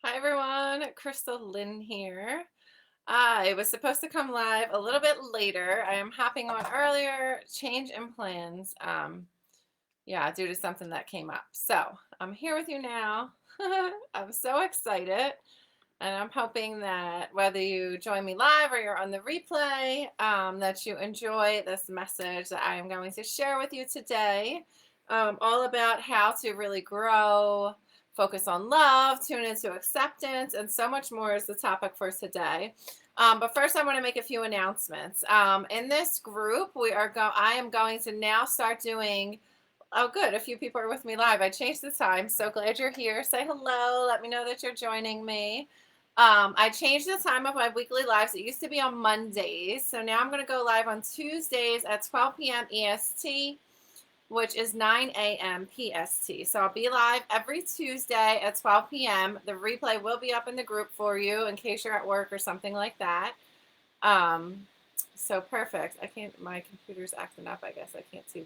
Hi everyone, Crystal Lynn here. I was supposed to come live a little bit later. I am hopping on earlier, change in plans. Yeah, due to something that came up. So I'm here with you now. I'm so excited. And I'm hoping that whether you join me live or you're on the replay, that you enjoy this message that I am going to share with you today. All about how to really grow, focus on love, tune into acceptance, and so much more is the topic for today. But first, I want to make a few announcements. In this group, I am going to now start doing. Oh, good. A few people are with me live. I changed the time. So glad you're here. Say hello. Let me know that you're joining me. I changed the time of my weekly lives. It used to be on Mondays. So now I'm going to go live on Tuesdays at 12 p.m. EST, which is 9 a.m. PST. So I'll be live every Tuesday at 12 p.m. The replay will be up in the group for you in case you're at work or something like that. So perfect. My computer's acting up. I guess I can't see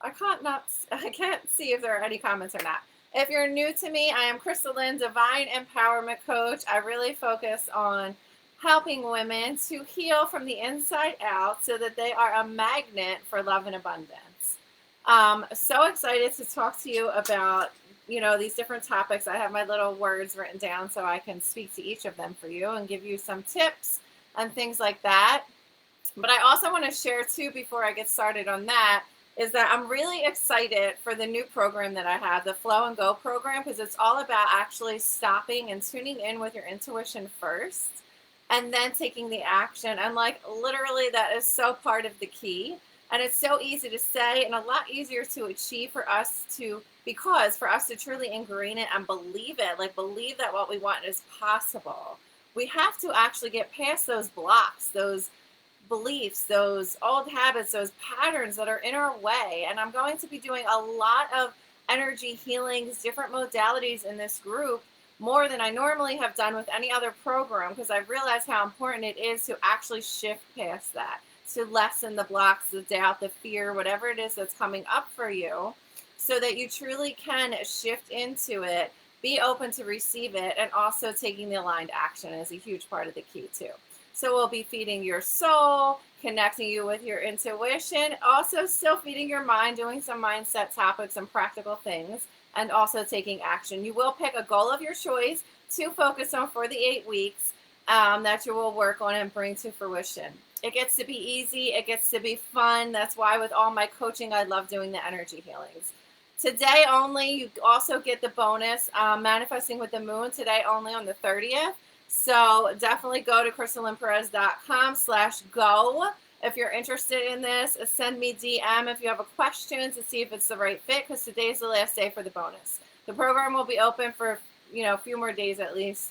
I can't see if there are any comments or not. If you're new to me, I am Crystal Lynn, Divine Empowerment Coach. I really focus on helping women to heal from the inside out so that they are a magnet for love and abundance. So excited to talk to you about, these different topics. I have my little words written down so I can speak to each of them for you and give you some tips and things like that. But I also want to share too, before I get started on that, is that I'm really excited for the new program that I have, the Flow and Go program, because it's all about actually stopping and tuning in with your intuition first and then taking the action. And like literally, that is so part of the key. And it's so easy to say and a lot easier to achieve because for us to truly ingrain it and believe it, like believe that what we want is possible, we have to actually get past those blocks, those beliefs, those old habits, those patterns that are in our way. And I'm going to be doing a lot of energy healings, different modalities in this group, more than I normally have done with any other program, because I've realized how important it is to actually shift past that, to lessen the blocks, the doubt, the fear, whatever it is that's coming up for you, so that you truly can shift into it, be open to receive it, and also taking the aligned action is a huge part of the key too. So we'll be feeding your soul, connecting you with your intuition, also still feeding your mind, doing some mindset topics and practical things, and also taking action. You will pick a goal of your choice to focus on for the 8 weeks that you will work on and bring to fruition. It gets to be easy. It gets to be fun. That's why with all my coaching, I love doing the energy healings. Today only, you also get the bonus, Manifesting with the Moon, today only on the 30th. So definitely go to crystallinperez.com/go. If you're interested in this, send me DM if you have a question to see if it's the right fit, because today's the last day for the bonus. The program will be open for, a few more days at least,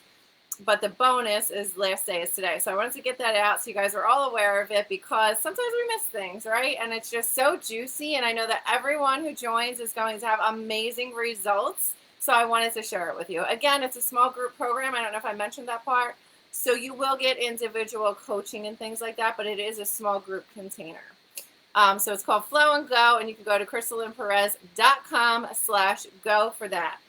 but the bonus is last day is today. So I wanted to get that out so you guys are all aware of it, because sometimes we miss things, right? And it's just so juicy. And I know that everyone who joins is going to have amazing results. So I wanted to share it with you. Again, it's a small group program. I don't know if I mentioned that part. So you will get individual coaching and things like that, but it is a small group container. So it's called Flow and Go, and you can go to crystallinperez.com/go for that.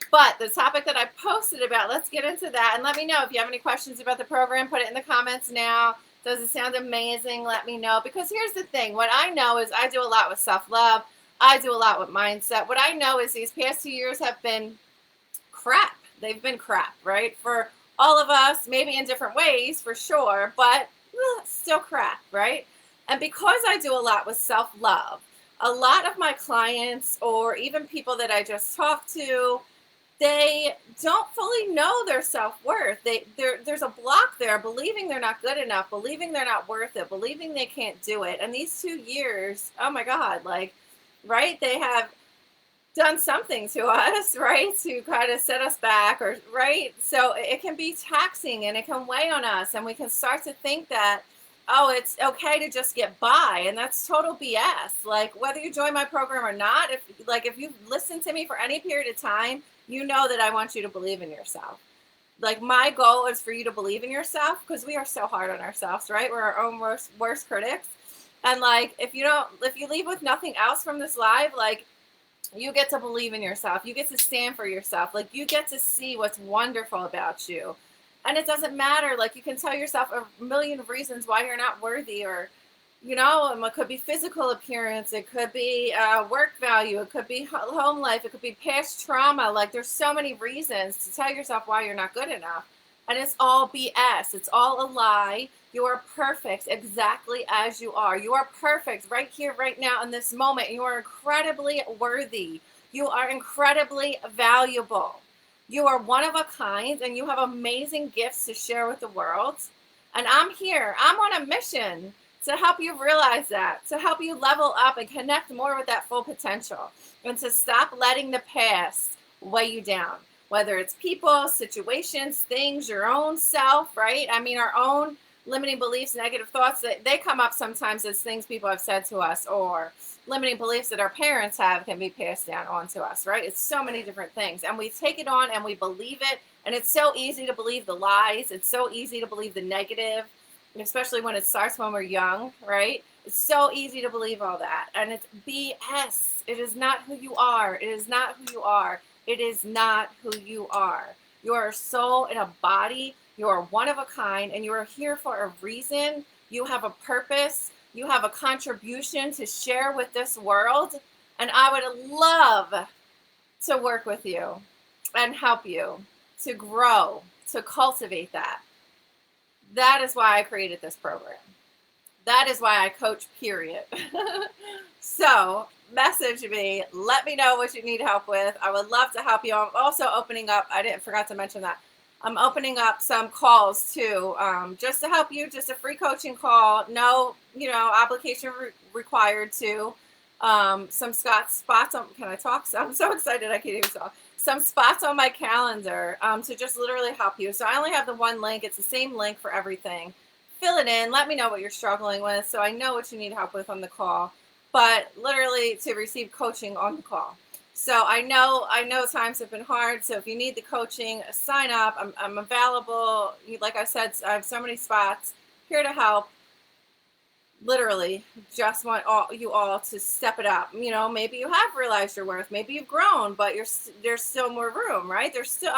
But the topic that I posted about, let's get into that. And let me know if you have any questions about the program. Put it in the comments now. Does it sound amazing? Let me know. Because here's the thing. What I know is I do a lot with self-love. I do a lot with mindset. What I know is these past 2 years have been crap. They've been crap, right? For all of us, maybe in different ways, for sure. But still crap, right? And because I do a lot with self-love, a lot of my clients or even people that I just talked to, they don't fully know their self-worth. There's a block there, believing they're not good enough, believing they're not worth it, believing they can't do it. And these 2 years, oh my God, like, right? They have done something to us, right? To kind of set us back, or right? So it can be taxing and it can weigh on us, and we can start to think that, oh, it's okay to just get by, and that's total BS. Like, whether you join my program or not, if you've listened to me for any period of time, you know that I want you to believe in yourself. Like, my goal is for you to believe in yourself, because we are so hard on ourselves, right? We're our own worst critics. And like, if you leave with nothing else from this live, like, You get to believe in yourself. You get to stand for yourself. Like, you get to see what's wonderful about you. And it doesn't matter. Like, you can tell yourself a million reasons why you're not worthy, or, it could be physical appearance. It could be work value. It could be home life. It could be past trauma. Like, there's so many reasons to tell yourself why you're not good enough. And it's all BS. It's all a lie. You are perfect exactly as you are. You are perfect right here, right now, in this moment. You are incredibly worthy. You are incredibly valuable. You are one of a kind, and you have amazing gifts to share with the world. And I'm here. I'm on a mission to help you realize that, to help you level up and connect more with that full potential, and to stop letting the past weigh you down. Whether it's people, situations, things, your own self, right? I mean, our own limiting beliefs, negative thoughts, that they come up sometimes as things people have said to us, or limiting beliefs that our parents have can be passed down onto us, right? It's so many different things. And we take it on and we believe it. And it's so easy to believe the lies. It's so easy to believe the negative, especially when it starts when we're young, right? It's so easy to believe all that. And it's BS. It is not who you are. It is not who you are. It is not who you are. You are a soul in a body. You are one of a kind, and you are here for a reason. You have a purpose. You have a contribution to share with this world. And I would love to work with you and help you to grow, to cultivate that. That is why I created this program. That is why I coach, period. So message me. Let me know what you need help with. I would love to help you. I'm also opening up, forgot to mention that. I'm opening up some calls too, just to help you, just a free coaching call. No, application required to. Some spots on, can I talk? I'm so excited I can't even talk. Some spots on my calendar to just literally help you. So I only have the one link. It's the same link for everything. Fill it in. Let me know what you're struggling with, so I know what you need help with on the call. But literally to receive coaching on the call. So I know times have been hard. So if you need the coaching, sign up. I'm available. Like I said, I have so many spots here to help. Literally just want you all to step it up. Maybe you have realized your worth. Maybe you've grown, but there's still more room, right? There's still,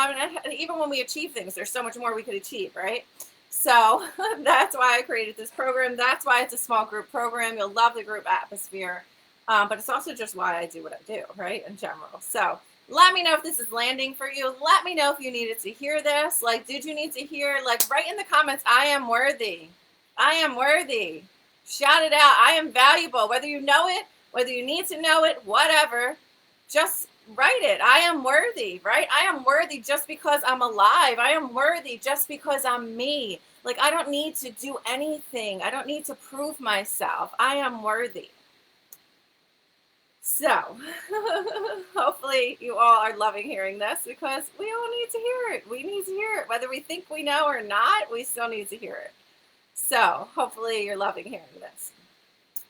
even when we achieve things, there's so much more we could achieve, right? So that's why I created this program. That's why it's a small group program. You'll love the group atmosphere. But it's also just why I do what I do, right? In general. So let me know if this is landing for you. Let me know if you needed to hear this. Like, did you need to hear, write in the comments, I am worthy. I am worthy. Shout it out. I am valuable. Whether you know it, whether you need to know it, whatever, just write it. I am worthy, right? I am worthy just because I'm alive. I am worthy just because I'm me. Like, I don't need to do anything. I don't need to prove myself. I am worthy. So hopefully you all are loving hearing this, because we all need to hear it. We need to hear it. Whether we think we know or not, we still need to hear it. So hopefully you're loving hearing this.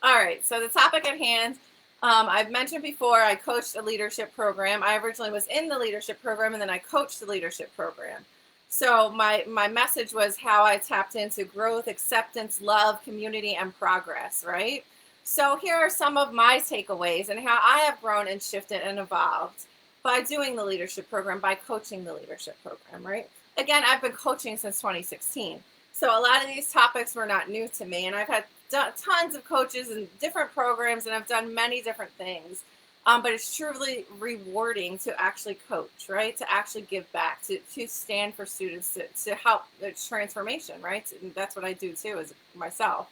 All right, so the topic at hand, I've mentioned before, I coached a leadership program. I originally was in the leadership program, and then I coached the leadership program. So my message was how I tapped into growth, acceptance, love, community, and progress, right? So here are some of my takeaways and how I have grown and shifted and evolved by doing the leadership program, by coaching the leadership program, right? Again, I've been coaching since 2016. So a lot of these topics were not new to me, and I've had tons of coaches and different programs, and I've done many different things. But it's truly rewarding to actually coach, right? To actually give back, to stand for students, to help the transformation, right? And that's what I do too, as myself.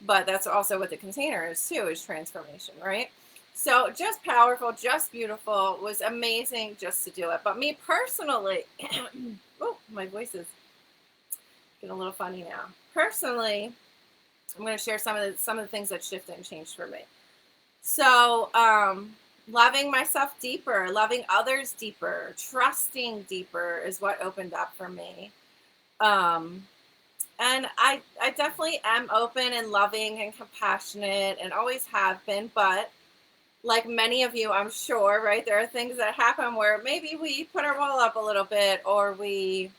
But that's also what the container is too, is transformation, right? So just powerful, just beautiful. It was amazing just to do it. But me personally, oh, my voice is getting a little funny now. Personally, I'm going to share some of the things that shifted and changed for me. So, loving myself deeper, loving others deeper, trusting deeper is what opened up for me. And I definitely am open and loving and compassionate, and always have been. But like many of you, I'm sure, right, there are things that happen where maybe we put our wall up a little bit, or we,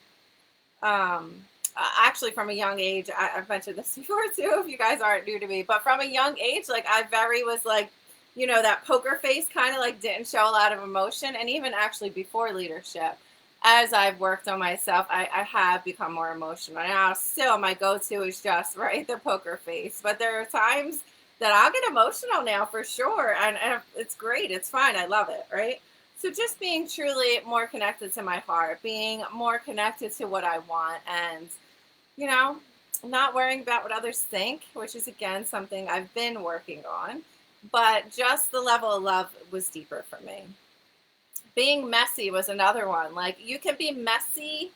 actually from a young age, I've mentioned this before too, if you guys aren't new to me, but from a young age, like I was like, that poker face kind of like didn't show a lot of emotion. And even actually before leadership, as I've worked on myself, I have become more emotional. Now, still, my go-to is just right the poker face. But there are times that I'll get emotional now for sure, and it's great. It's fine. I love it. Right. So just being truly more connected to my heart, being more connected to what I want, and you know, not worrying about what others think, which is again something I've been working on. But just the level of love was deeper for me. Being messy was another one. Like you can be messy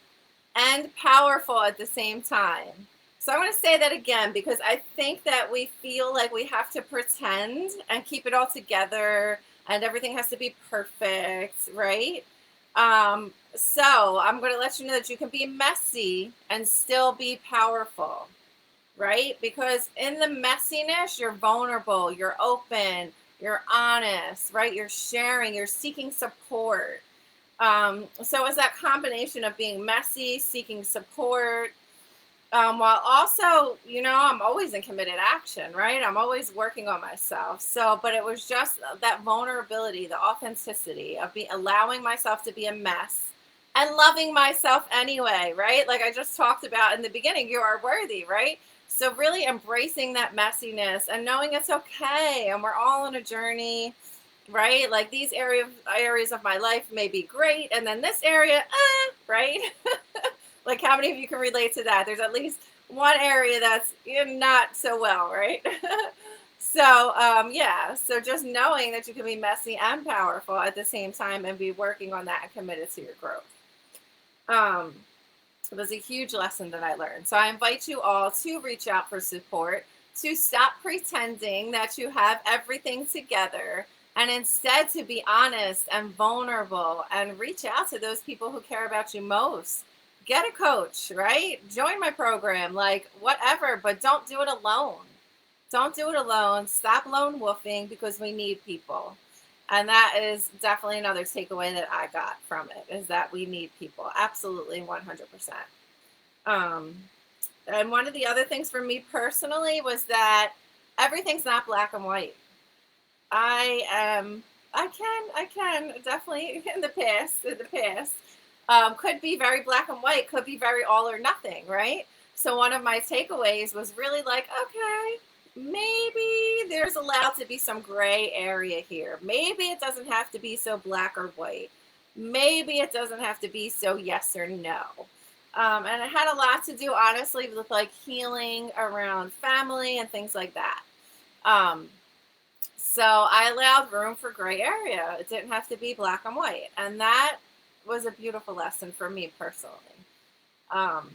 and powerful at the same time. So I want to say that again because I think that we feel like we have to pretend and keep it all together and everything has to be perfect, right? So I'm going to let you know that you can be messy and still be powerful, right? Because in the messiness, you're vulnerable, you're open, you're honest, right? You're sharing, you're seeking support. So it's that combination of being messy, seeking support, while also, I'm always in committed action, right? I'm always working on myself. So, but it was just that vulnerability, the authenticity of allowing myself to be a mess and loving myself anyway, right? Like I just talked about in the beginning, you are worthy, right? So really embracing that messiness and knowing it's okay, and we're all on a journey, right? Like these areas of my life may be great, and then this area, right? Like how many of you can relate to that? There's at least one area that's not so well, right? Yeah. So just knowing that you can be messy and powerful at the same time and be working on that and committed to your growth. Um, it was a huge lesson that I learned. So I invite you all to reach out for support, to stop pretending that you have everything together, and instead to be honest and vulnerable and reach out to those people who care about you most. Get a coach, right? Join my program, like whatever, but don't do it alone. Don't do it alone. Stop lone wolfing because we need people. And that is definitely another takeaway that I got from it is that we need people. Absolutely 100%. Um, and one of the other things for me personally was that everything's not black and white. I am, I can definitely in the past, could be very black and white, could be very all or nothing, right? So one of my takeaways was really like, okay, maybe there's allowed to be some gray area here. Maybe it doesn't have to be so black or white. Maybe it doesn't have to be so yes or no. And it had a lot to do, honestly, with like healing around family and things like that. Um, so I allowed room for gray area. It didn't have to be black and white. And that was a beautiful lesson for me personally. Um,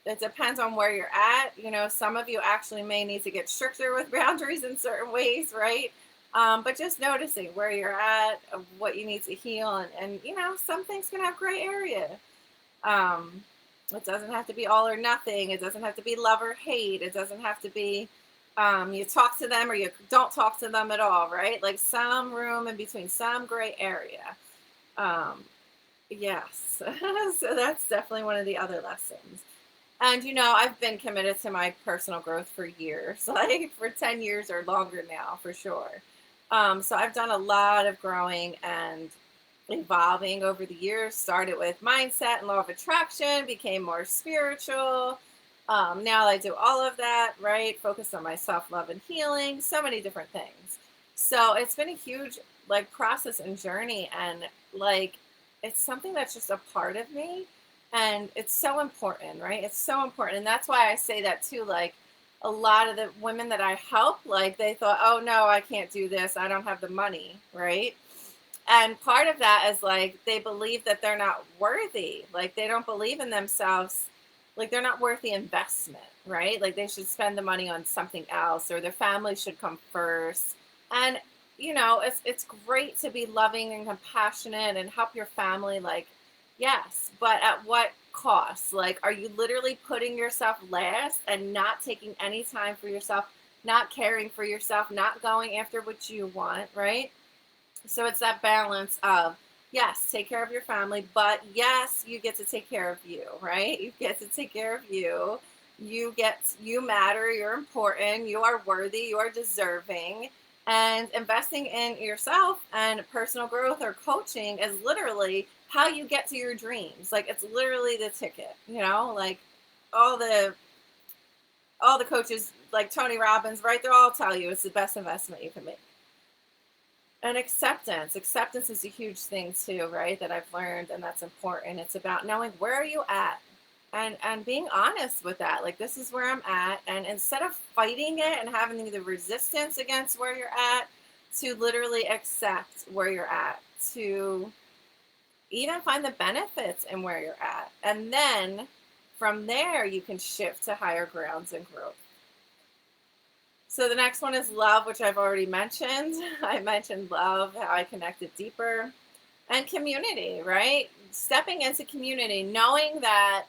it depends on where you're at. Some of you actually may need to get stricter with boundaries in certain ways, right? But just noticing where you're at, what you need to heal, and some things can have gray area. Um, it doesn't have to be all or nothing. It doesn't have to be love or hate. It doesn't have to be you talk to them or you don't talk to them at all, right? Like some room in between, some gray area. Um, yes. So that's definitely one of the other lessons. And I've been committed to my personal growth for years, like for 10 years or longer now, for sure. So I've done a lot of growing and evolving over the years. Started with mindset and law of attraction, became more spiritual. Now I do all of that, right? Focus on my self-love and healing, so many different things. So it's been a huge like process and journey, and like it's something that's just a part of me, and it's so important, right? It's so important. And that's why I say that too. Like a lot of the women that I help, like they thought, oh no, I can't do this. I don't have the money, right? And part of that is like they believe that they're not worthy. Like they don't believe in themselves. Like they're not worth the investment, right? Like they should spend the money on something else or their family should come first. And it's great to be loving and compassionate and help your family, like yes, but at what cost? Like are you literally putting yourself last and not taking any time for yourself, not caring for yourself, not going after what you want, right? So it's that balance of, yes, take care of your family, but yes, you get to take care of you, right? You get to take care of you. You matter, you're important, you are worthy, you are deserving. And investing in yourself and personal growth or coaching is literally how you get to your dreams. Like it's literally the ticket, like all the all the coaches like Tony Robbins, right? They'll all tell you it's the best investment you can make. And acceptance is a huge thing too, right? That I've learned, and that's important. It's about knowing where are you at, and being honest with that. Like this is where I'm at, and instead of fighting it and having the resistance against where you're at, to literally accept where you're at, to even find the benefits in where you're at, and then from there you can shift to higher grounds and growth. So the next one is love, which I've already mentioned. I mentioned love, how I connected deeper, and community, right? Stepping into community, knowing that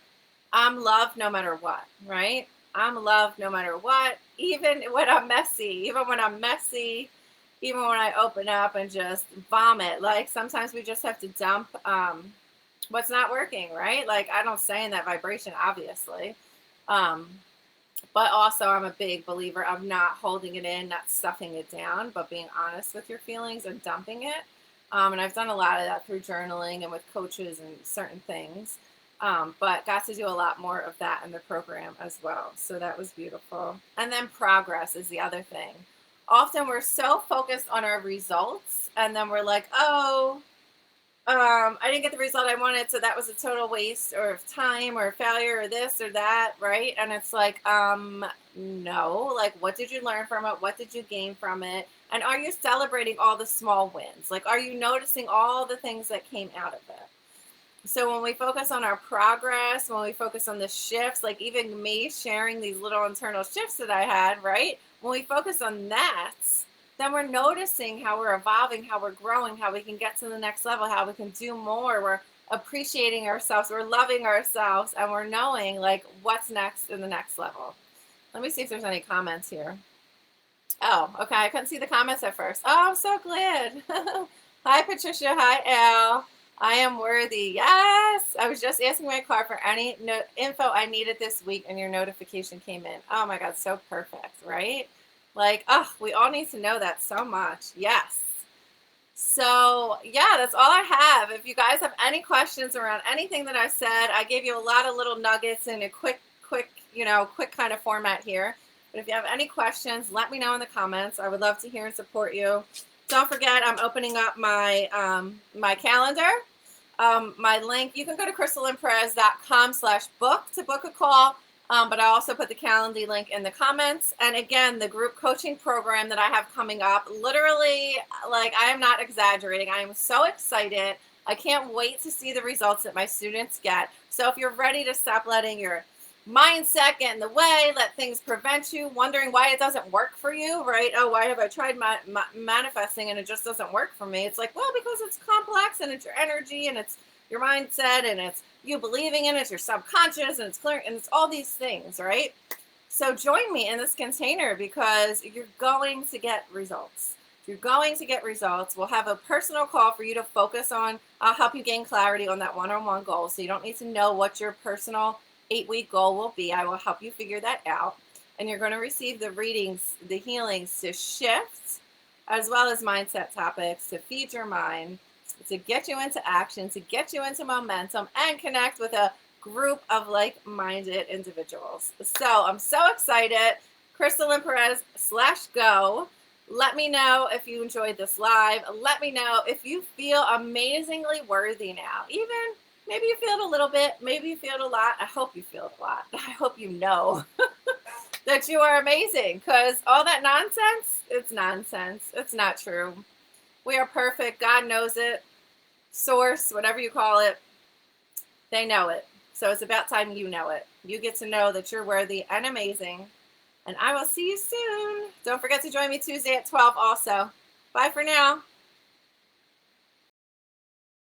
I'm loved no matter what, right? I'm loved no matter what, even when I'm messy, even when I open up and just vomit. Like sometimes we just have to dump what's not working, right? Like I don't stay in that vibration, obviously. But also, I'm a big believer of not holding it in, not stuffing it down, but being honest with your feelings and dumping it. And I've done a lot of that through journaling and with coaches and certain things. But got to do a lot more of that in the program as well. So that was beautiful. And then progress is the other thing. Often we're so focused on our results, and then we're like, oh, I didn't get the result I wanted, so that was a total waste or of time or failure or this or that, right? And it's like, no, like what did you learn from it? What did you gain from it? And are you celebrating all the small wins? Like, are you noticing all the things that came out of it? So when we focus on our progress, when we focus on the shifts, like even me sharing these little internal shifts that I had, right? When we focus on that, then we're noticing how we're evolving, how we're growing, how we can get to the next level, how we can do more. We're appreciating ourselves, we're loving ourselves, and we're knowing like what's next in the next level. Let me see if there's any comments here. Oh, okay. I couldn't see the comments at first. Oh, I'm so glad. Hi, Patricia. Hi, Al. I am worthy. Yes. I was just asking my car for any info I needed this week, and your notification came in. Oh, my God. So perfect, right? Like, oh, we all need to know that so much. Yes. So, yeah, that's all I have. If you guys have any questions around anything that I said, I gave you a lot of little nuggets in a quick kind of format here. But if you have any questions, let me know in the comments. I would love to hear and support you. Don't forget, I'm opening up my my calendar. My link, you can go to crystallinperez.com/book to book a call. But I also put the Calendly link in the comments. And again, the group coaching program that I have coming up, literally, like I am not exaggerating. I am so excited. I can't wait to see the results that my students get. So if you're ready to stop letting your mindset get in the way, let things prevent you, wondering why it doesn't work for you, right? Oh, why have I tried manifesting and it just doesn't work for me? It's like, well, because it's complex and it's your energy and it's your mindset and it's you believing in it, it's your subconscious and it's clear and it's all these things, right? So join me in this container because you're going to get results. You're going to get results. We'll have a personal call for you to focus on. I'll help you gain clarity on that one-on-one goal. So you don't need to know what your personal 8-week goal will be. I will help you figure that out. And you're going to receive the readings, the healings to shift, as well as mindset topics to feed your mind, to get you into action, to get you into momentum, and connect with a group of like-minded individuals. So I'm so excited. Crystalline Perez/go. Let me know if you enjoyed this live. Let me know if you feel amazingly worthy now. Even maybe you feel it a little bit. Maybe you feel it a lot. I hope you feel it a lot. I hope you know that you are amazing, because all that nonsense, it's nonsense. It's not true. We are perfect. God knows it. Source, whatever you call it, they know it. So it's about time you know it. You get to know that you're worthy and amazing. And I will see you soon. Don't forget to join me Tuesday at 12 also. Bye for now.